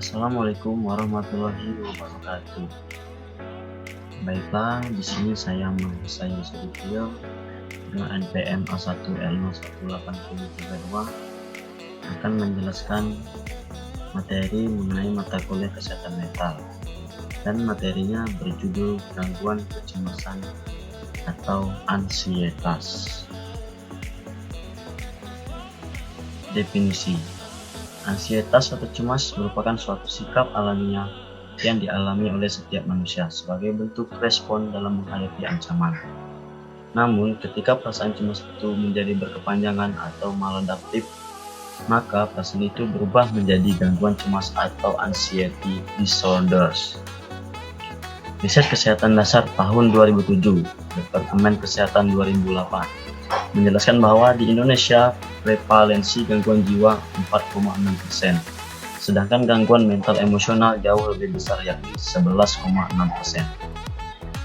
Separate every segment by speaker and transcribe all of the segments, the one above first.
Speaker 1: Assalamualaikum warahmatullahi wabarakatuh. Baiklah, di sini saya Sudibyo dengan NPM A1L018032 akan menjelaskan materi mengenai mata kuliah kesehatan mental, dan materinya berjudul gangguan kecemasan atau ansietas. Definisi: ansietas atau cemas merupakan suatu sikap alamiah yang dialami oleh setiap manusia sebagai bentuk respon dalam menghadapi ancaman. Namun, ketika perasaan cemas itu menjadi berkepanjangan atau maladaptif, maka perasaan itu berubah menjadi gangguan cemas atau anxiety disorders. Riset Kesehatan Dasar tahun 2007, Departemen Kesehatan 2008, menjelaskan bahwa di Indonesia prevalensi gangguan jiwa 4,6%, sedangkan gangguan mental emosional jauh lebih besar yakni 11,6%.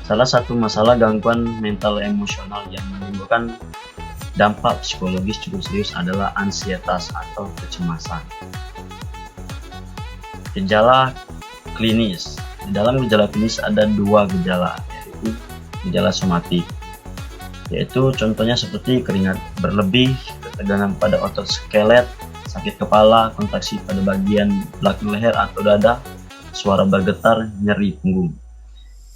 Speaker 1: Salah satu masalah gangguan mental emosional yang menimbulkan dampak psikologis cukup serius adalah ansietas atau kecemasan. Gejala klinis. Di dalam gejala klinis ada dua gejala, yaitu gejala somatik, yaitu contohnya seperti keringat berlebih, ketegangan pada otot skelet, sakit kepala, kontraksi pada bagian belakang leher atau dada, suara bergetar, nyeri punggung.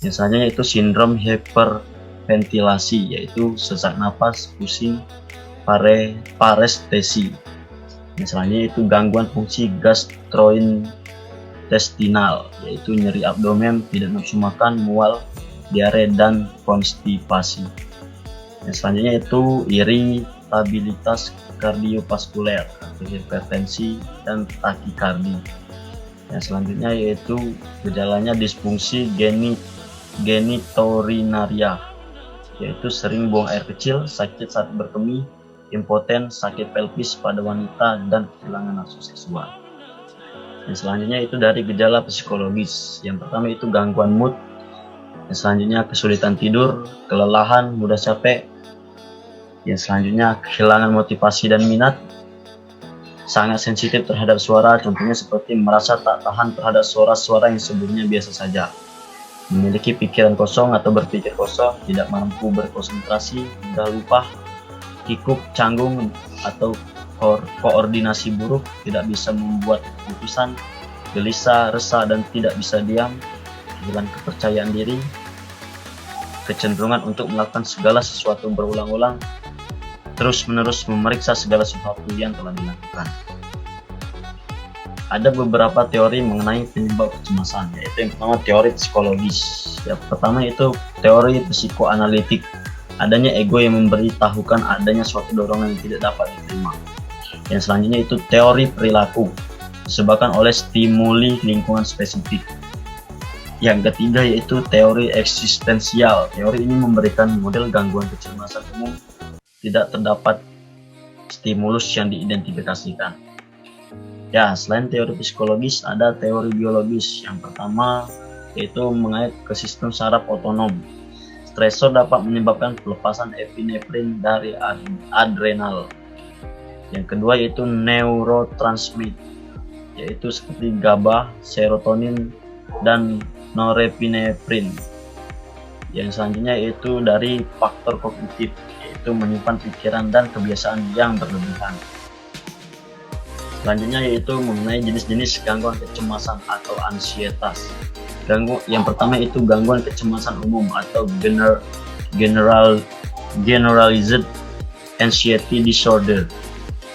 Speaker 1: Yang selanjutnya itu sindrom hiperventilasi, yaitu sesak napas, pusing, parestesi. Yang selanjutnya itu gangguan fungsi gastrointestinal, yaitu nyeri abdomen, tidak nafsu makan, mual, diare, dan konstipasi. Yang selanjutnya itu iritabilitas kardiovaskuler atau hipertensi dan takikardi. Yang selanjutnya yaitu gejalanya disfungsi genitourinaria, yaitu sering buang air kecil, sakit saat berkemih, impoten, sakit pelvis pada wanita, dan kehilangan nafsu seksual. Yang selanjutnya itu dari gejala psikologis. Yang pertama itu gangguan mood. Yang selanjutnya kesulitan tidur, kelelahan, mudah capek. Yang selanjutnya kehilangan motivasi dan minat, sangat sensitif terhadap suara, contohnya seperti merasa tak tahan terhadap suara-suara yang sebelumnya biasa saja, memiliki pikiran kosong atau berpikir kosong, tidak mampu berkonsentrasi, mudah lupa, kikuk, canggung atau koordinasi buruk, tidak bisa membuat keputusan, gelisah, resah dan tidak bisa diam, kehilangan kepercayaan diri, kecenderungan untuk melakukan segala sesuatu berulang-ulang, terus-menerus memeriksa segala sesuatu yang telah dilakukan. Ada beberapa teori mengenai penyebab kecemasan, yaitu yang pertama teori psikologis. Yang pertama itu teori psikoanalitik, adanya ego yang memberitahukan adanya suatu dorongan yang tidak dapat diterima. Yang selanjutnya itu teori perilaku, disebabkan oleh stimuli lingkungan spesifik. Yang ketiga yaitu teori eksistensial. Teori ini memberikan model gangguan kecemasan umum, tidak terdapat stimulus yang diidentifikasikan. Ya, selain teori psikologis ada teori biologis. Yang pertama yaitu mengait ke sistem saraf otonom. Stresor dapat menyebabkan pelepasan epinefrin dari adrenal. Yang kedua yaitu neurotransmitter, yaitu seperti GABA, serotonin, dan norepinefrin. Yang selanjutnya yaitu dari faktor kognitif, yaitu menyimpan pikiran dan kebiasaan yang berlebihan. Selanjutnya yaitu mengenai jenis-jenis gangguan kecemasan atau ansietas. Yang pertama itu gangguan kecemasan umum atau generalized anxiety disorder,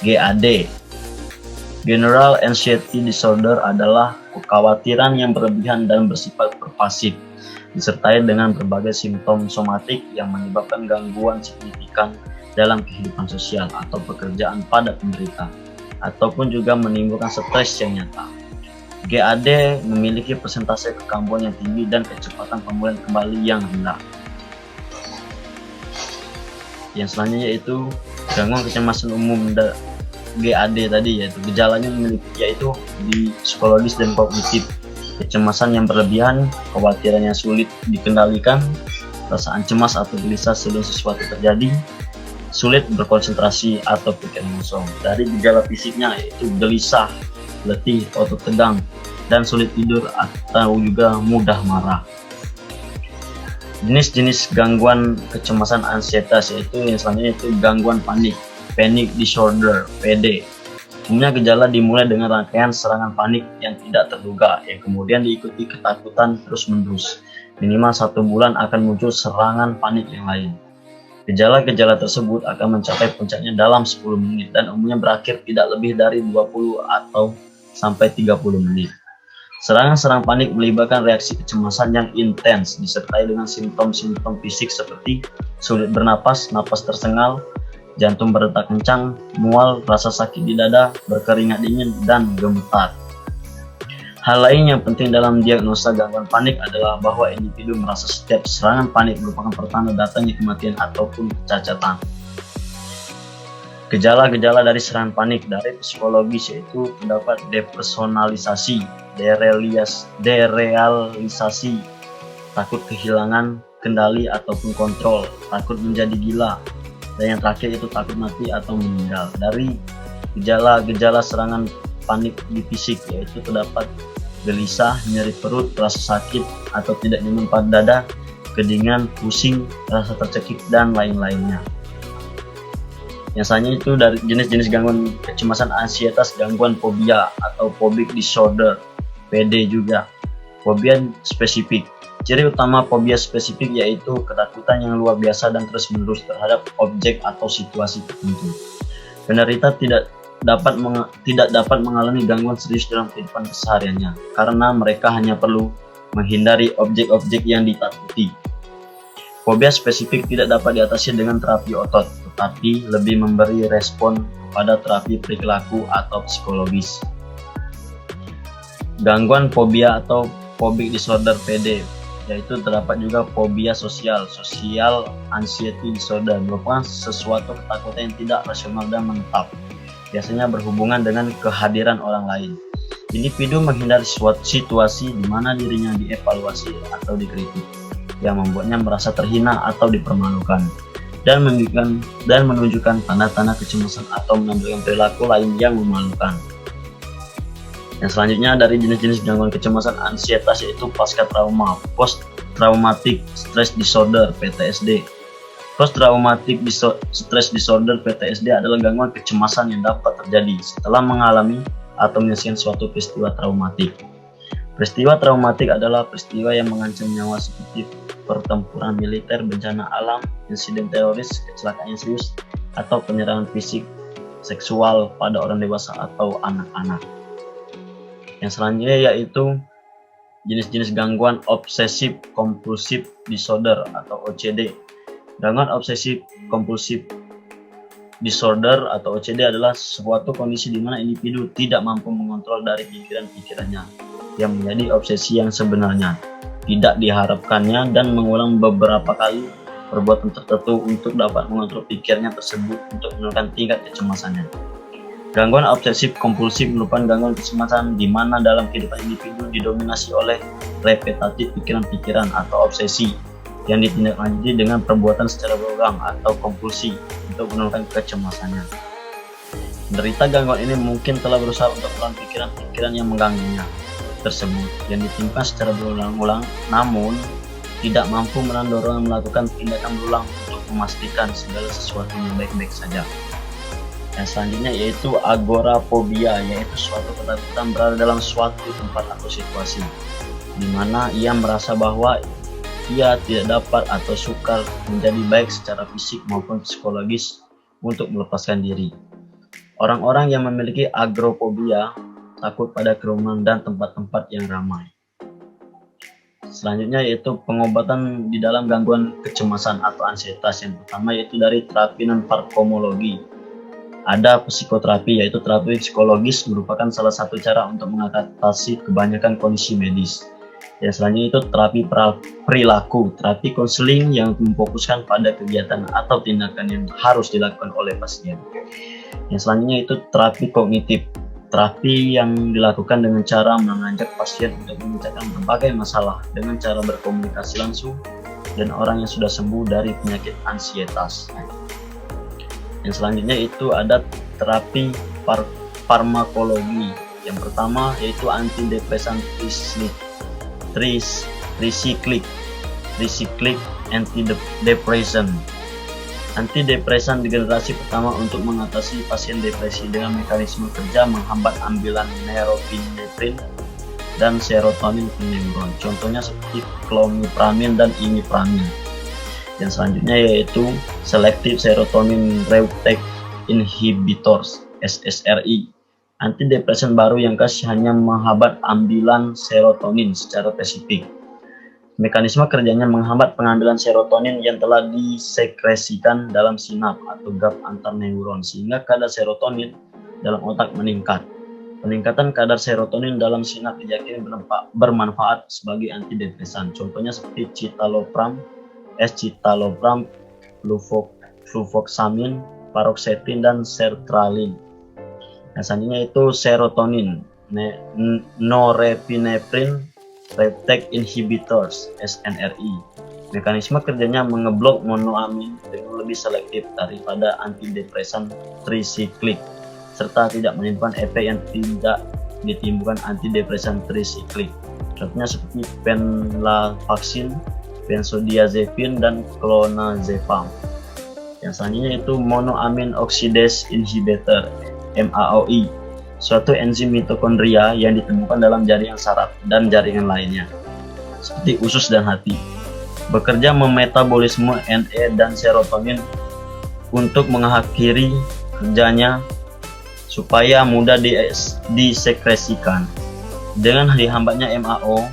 Speaker 1: GAD. General anxiety disorder adalah kekhawatiran yang berlebihan dan bersifat pervasif, disertai dengan berbagai simptom somatik yang menyebabkan gangguan signifikan dalam kehidupan sosial atau pekerjaan pada penderita, ataupun juga menimbulkan stres yang nyata. GAD memiliki persentase kekambuhan yang tinggi dan kecepatan pemulihan kembali yang rendah. Yang selanjutnya yaitu gangguan kecemasan umum GAD tadi, yaitu gejalanya yaitu di psikologis dan kognitif. Kecemasan yang berlebihan, kekhawatiran yang sulit dikendalikan, perasaan cemas atau gelisah sebelum sesuatu terjadi, sulit berkonsentrasi atau pikiran kosong. Dari gejala fisiknya yaitu gelisah, letih, otot tegang, dan sulit tidur atau juga mudah marah. Jenis-jenis gangguan kecemasan ansietas yaitu yang selanjutnya itu gangguan panik, panic disorder (PD). Umumnya gejala dimulai dengan rangkaian serangan panik yang tidak terduga yang kemudian diikuti ketakutan terus-menerus. Minimal 1 bulan akan muncul serangan panik yang lain. Gejala-gejala tersebut akan mencapai puncaknya dalam 10 menit dan umumnya berakhir tidak lebih dari 20 atau sampai 30 menit. Serangan-serangan panik melibatkan reaksi kecemasan yang intens disertai dengan simptom-simptom fisik seperti sulit bernapas, napas tersengal, jantung berdetak kencang, mual, rasa sakit di dada, berkeringat dingin, dan gemetar. Hal lain yang penting dalam diagnosa gangguan panik adalah bahwa individu merasa setiap serangan panik merupakan pertanda datangnya kematian ataupun kecacatan. Gejala-gejala dari serangan panik dari psikologis yaitu terdapat depersonalisasi, derealisasi, takut kehilangan kendali ataupun kontrol, takut menjadi gila, dan yang terakhir itu takut mati atau meninggal. Dari gejala-gejala serangan panik di fisik yaitu terdapat gelisah, nyeri perut, rasa sakit atau tidak nyaman pada dada, kedinginan, pusing, rasa tercekik, dan lain-lainnya. Yang selanjutnya itu dari jenis-jenis gangguan kecemasan ansietas, gangguan fobia atau phobic disorder (PD) juga. Fobia spesifik. Ciri utama fobia spesifik yaitu ketakutan yang luar biasa dan terus-menerus terhadap objek atau situasi tertentu. Penderita tidak dapat mengalami gangguan serius dalam kehidupan kesehariannya karena mereka hanya perlu menghindari objek-objek yang ditakuti. Fobia spesifik tidak dapat diatasi dengan terapi otot, tetapi lebih memberi respon kepada terapi perilaku atau psikologis. Gangguan fobia atau phobic disorder (PD), yaitu terdapat juga fobia sosial, social anxiety disorder, merupakan sesuatu ketakutan yang tidak rasional dan menetap, biasanya berhubungan dengan kehadiran orang lain. Individu menghindari suatu situasi di mana dirinya dievaluasi atau dikritik, yang membuatnya merasa terhina atau dipermalukan, dan menunjukkan tanda-tanda kecemasan atau menampilkan perilaku lain yang memalukan. Yang selanjutnya dari jenis-jenis gangguan kecemasan ansietas yaitu pasca trauma, post traumatic stress disorder (PTSD). Post traumatic stress disorder (PTSD) adalah gangguan kecemasan yang dapat terjadi setelah mengalami atau menyaksikan suatu peristiwa traumatik. Peristiwa traumatik adalah peristiwa yang mengancam nyawa seperti pertempuran militer, bencana alam, insiden teroris, kecelakaan yang serius, atau penyerangan fisik, seksual pada orang dewasa atau anak-anak. Yang selanjutnya yaitu jenis-jenis gangguan obsesif kompulsif disorder atau OCD. Gangguan obsesif kompulsif disorder atau OCD adalah suatu kondisi di mana individu tidak mampu mengontrol dari pikiran-pikirannya yang menjadi obsesi yang sebenarnya tidak diharapkannya dan mengulang beberapa kali perbuatan tertentu untuk dapat mengontrol pikirannya tersebut untuk menurunkan tingkat kecemasannya. Gangguan obsesif kompulsif merupakan gangguan kecemasan di mana dalam kehidupan individu didominasi oleh repetitif pikiran-pikiran atau obsesi yang ditindaklanjuti dengan perbuatan secara berulang atau kompulsi untuk menurunkan kecemasannya. Penderita gangguan ini mungkin telah berusaha untuk melawan pikiran-pikiran yang mengganggunya tersebut yang ditimbulkan secara berulang-ulang, namun tidak mampu menahan dorongan melakukan tindakan berulang untuk memastikan segala sesuatunya baik-baik saja. Yang selanjutnya yaitu agorafobia, yaitu suatu ketakutan berada dalam suatu tempat atau situasi di mana ia merasa bahwa ia tidak dapat atau sukar menjadi baik secara fisik maupun psikologis untuk melepaskan diri. Orang-orang yang memiliki agorafobia takut pada kerumunan dan tempat-tempat yang ramai. Selanjutnya yaitu pengobatan di dalam gangguan kecemasan atau ansietas. Yang pertama yaitu dari terapi non-farmakologis. Ada psikoterapi, yaitu terapi psikologis merupakan salah satu cara untuk mengatasi kebanyakan kondisi medis. Yang selanjutnya itu terapi perilaku, terapi konseling yang memfokuskan pada kegiatan atau tindakan yang harus dilakukan oleh pasien. Yang selanjutnya itu terapi kognitif, terapi yang dilakukan dengan cara mengajak pasien untuk memecahkan berbagai masalah dengan cara berkomunikasi langsung dengan orang yang sudah sembuh dari penyakit ansietas. Yang selanjutnya itu ada terapi farmakologi, Yang pertama yaitu antidepresan tricyclic antidepresan. Antidepresan di generasi pertama untuk mengatasi pasien depresi dengan mekanisme kerja menghambat ambilan norepinefrin dan serotonin ke neuron. Contohnya seperti clomipramine dan imipramine. Yang selanjutnya yaitu selective serotonin reuptake inhibitors (SSRI). Antidepresan baru yang khas hanya menghambat ambilan serotonin secara spesifik. Mekanisme kerjanya menghambat pengambilan serotonin yang telah disekresikan dalam sinap atau gap antar neuron sehingga kadar serotonin dalam otak meningkat. Peningkatan kadar serotonin dalam sinap diyakini bermanfaat sebagai antidepresan. Contohnya seperti citalopram, escitalopram, fluvoxamine, paroxetin, dan sertralin. Nah, selanjutnya itu serotonin, norepinephrine reuptake inhibitors (SNRI). Mekanisme kerjanya mengeblok monoamin dengan lebih selektif daripada antidepresan tricyclic serta tidak menimbulkan efek yang tidak ditimbulkan antidepresan tricyclic. Contohnya seperti venlafaxine, benzodiazepine, dan clonazepam. Yang selanjutnya itu monoamine oxidase inhibitor (MAOI), suatu enzim mitokondria yang ditemukan dalam jaringan saraf dan jaringan lainnya, seperti usus dan hati. Bekerja memetabolisme Na dan serotonin untuk mengakhiri kerjanya supaya mudah disekresikan. Dengan dihambatnya MAO,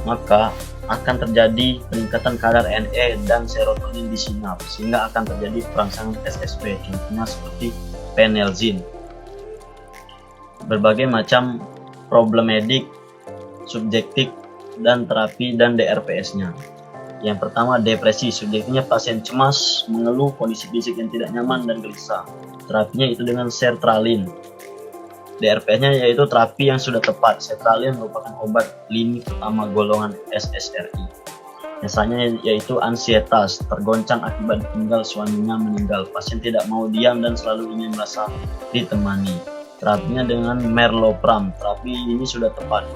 Speaker 1: maka akan terjadi peningkatan kadar Na dan serotonin di sinap, sehingga akan terjadi perangsangan SSP, contohnya seperti penelzin. Berbagai macam problem medik, subjektif, dan terapi dan DRPS-nya. Yang pertama, depresi. Subjektifnya pasien cemas, mengeluh kondisi fisik yang tidak nyaman dan gelisah. Terapinya itu dengan sertralin. DRPS-nya yaitu terapi yang sudah tepat. Sertralin merupakan obat lini pertama golongan SSRI. Misalnya yaitu ansietas, tergoncang akibat ditinggal suaminya meninggal. Pasien tidak mau diam dan selalu ingin merasa ditemani. Terapinya dengan merlopram. Terapi ini sudah tepat.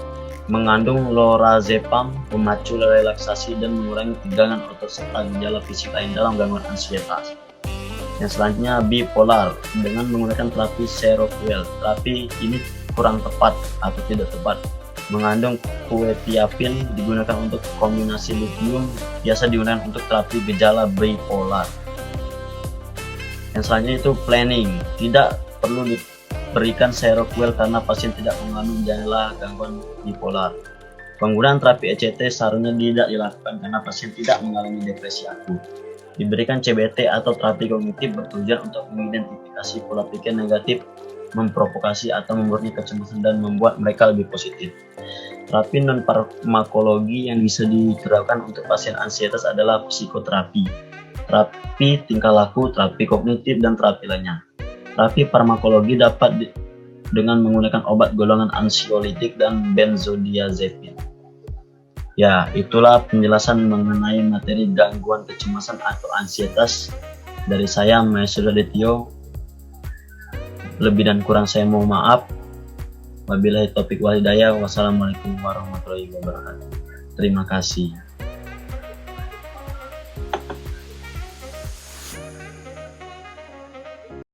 Speaker 1: Mengandung lorazepam, memacu relaksasi dan mengurangi tegangan otot serta gejala fisik lain dalam gangguan ansietas. Yang selanjutnya bipolar dengan menggunakan terapi seroquel. Terapi ini kurang tepat atau tidak tepat. Mengandung quetiapin, digunakan untuk kombinasi lithium, biasa digunakan untuk terapi gejala bipolar. Yang selanjutnya itu planning. Tidak perlu diberikan seroquel karena pasien tidak mengandung gejala gangguan bipolar. Penggunaan terapi ECT seharusnya tidak dilakukan karena pasien tidak mengalami depresi akut. Diberikan CBT atau terapi kognitif bertujuan untuk mengidentifikasi pola pikir negatif, memprovokasi atau memurni kecemasan dan membuat mereka lebih positif. Terapi non-farmakologi yang bisa diterapkan untuk pasien ansietas adalah psikoterapi, terapi tingkah laku, terapi kognitif, dan terapi lainnya. Terapi farmakologi dapat dengan menggunakan obat golongan ansiolitik dan benzodiazepin. Ya, itulah penjelasan mengenai materi gangguan kecemasan atau ansietas dari saya, Maestro Detio. Lebih dan kurang saya mohon maaf. Wabillahi taufiq wal hidayah. Wassalamualaikum warahmatullahi wabarakatuh. Terima kasih.